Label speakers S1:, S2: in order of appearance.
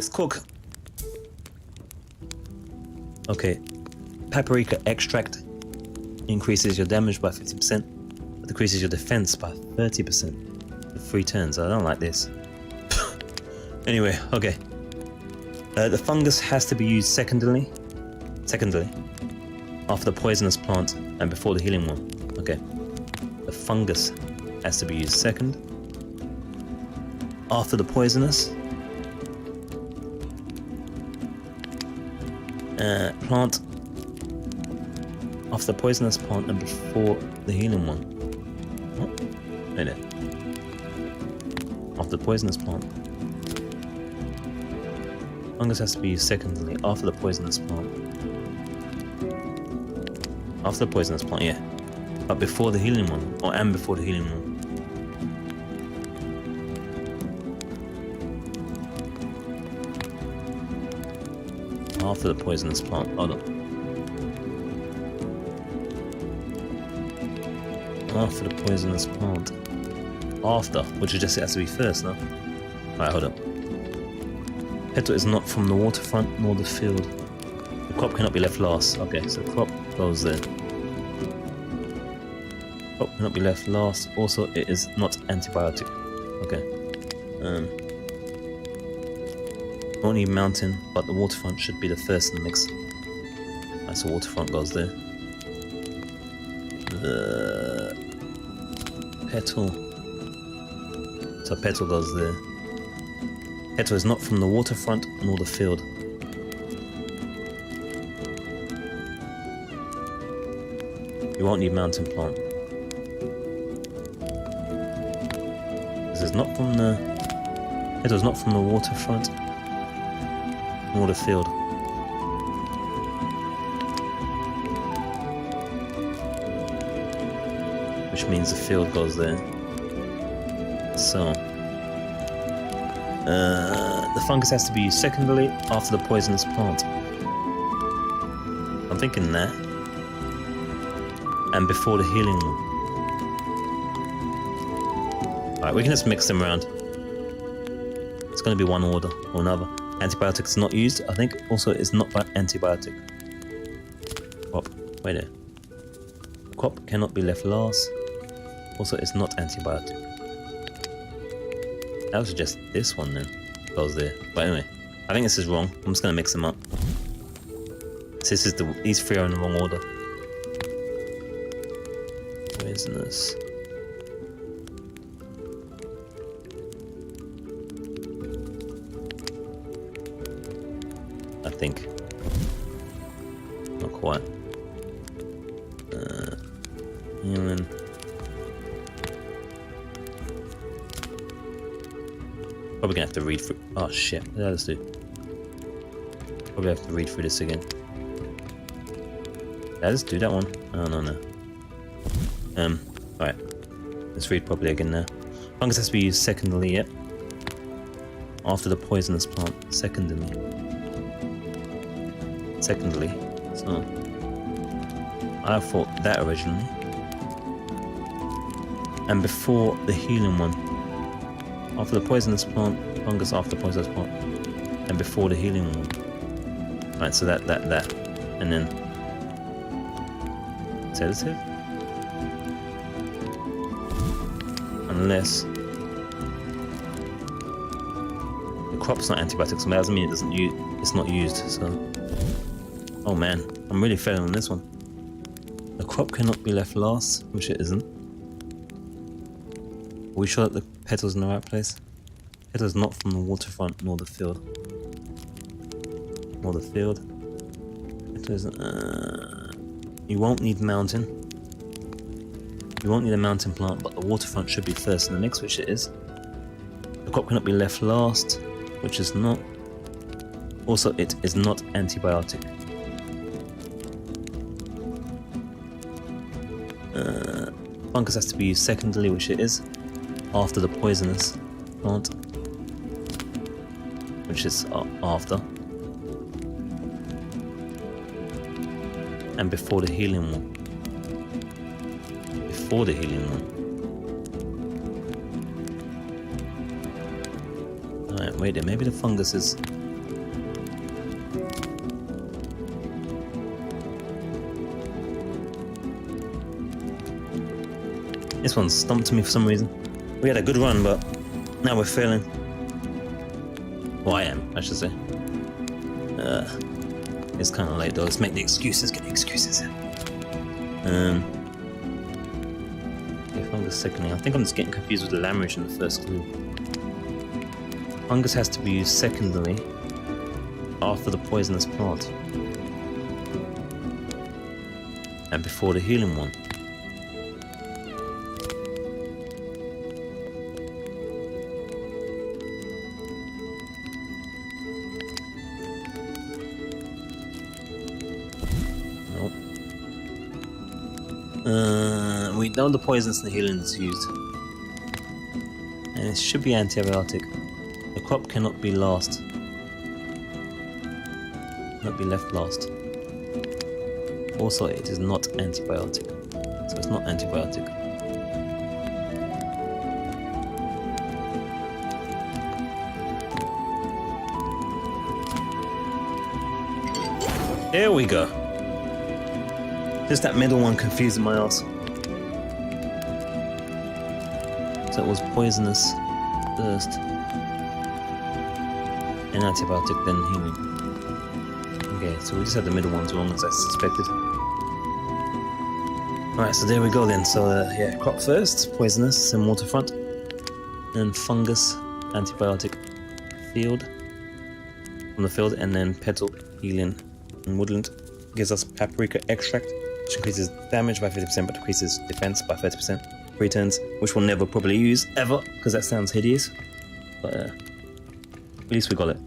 S1: Let's cook. Okay. Paprika extract increases your damage by 50%, but decreases your defense by 30% for 3 turns. I don't like this. Anyway, okay. The fungus has to be used secondly, after the poisonous plant and before the healing one. Okay. The fungus has to be used second, after the poisonous plant, after the poisonous plant and before the healing one. What? Wait there. After the poisonous plant. Fungus has to be used secondly after the poisonous plant. After the poisonous plant, yeah. But before the healing one, and before the healing one. After the poisonous plant, hold on. After the poisonous plant. After, which is just, it has to be first, no? Alright, hold up. Petal is not from the waterfront nor the field. The crop cannot be left last. Okay, so crop goes there. Crop cannot be left last. Also, it is not antibiotic. Okay. Only mountain, but the waterfront should be the first in the mix. That's the waterfront goes there. The petal. So petal goes there. Petal is not from the waterfront nor the field. You won't need mountain plant. This is not from the. Petal is not from the waterfront nor the field. Which means the field goes there. So the fungus has to be used secondly after the poisonous plant. I'm thinking that. And before the healing one. Alright, we can just mix them around. It's going to be one order or another. Antibiotic is not used. I think also it's not by antibiotic. Crop. Wait there. Crop cannot be left last. Also, it's not antibiotic. That was just this one then. Goes there. But anyway, I think this is wrong. I'm just gonna mix them up. So this is these 3 are in the wrong order. Poisonous. I think. Not quite. Healing. Probably gonna have to read through. Oh shit! What did I just do? Probably have to read through this again. Did I just do that one? Oh no. Alright. Let's read properly again now. Fungus has to be used secondly, yep. After the poisonous plant. Secondly. So I thought that originally. And before the healing one. After the poisonous plant, fungus after the poisonous plant, and before the healing one. Right, so that, and then sedative, unless the crop's not antibiotics, so that doesn't mean it doesn't use, it's not used. So, oh man, I'm really failing on this one. The crop cannot be left last, which it isn't. Are we sure that the petal's in the right place? Petal's not from the waterfront nor the field. Petal isn't. You won't need mountain. You won't need a mountain plant, but the waterfront should be first in the mix, which it is. The crop cannot be left last, which is not. Also, it is not antibiotic. Fungus has to be used secondly, which it is. After the poisonous plant, which is after, and before the healing one. Alright, wait there, maybe the fungus is This one stumped me for some reason. We had a good run, but now we're failing. Well, I am, I should say. It's kind of late though. Let's make the excuses. Get the excuses in. Fungus secondly. I think I'm just getting confused with the lamrage in the first clue. Fungus has to be used secondary after the poisonous plant and before the healing one. We know the poisons and the healing is used, and it should be antibiotic. The crop cannot be last, not be left last. Also, it is not antibiotic, so it's not antibiotic. There we go. Just that middle one confusing my ass. So it was poisonous first, and antibiotic, then healing. Okay, so we just had the middle ones wrong as I suspected. Alright, so there we go then. So yeah, crop first, poisonous, then waterfront, then fungus, antibiotic, field, from the field, and then petal, healing, and woodland. Gives us paprika extract, which increases damage by 50% but decreases defense by 30%. 3 turns, which we'll never probably use ever because that sounds hideous, but at least we got it.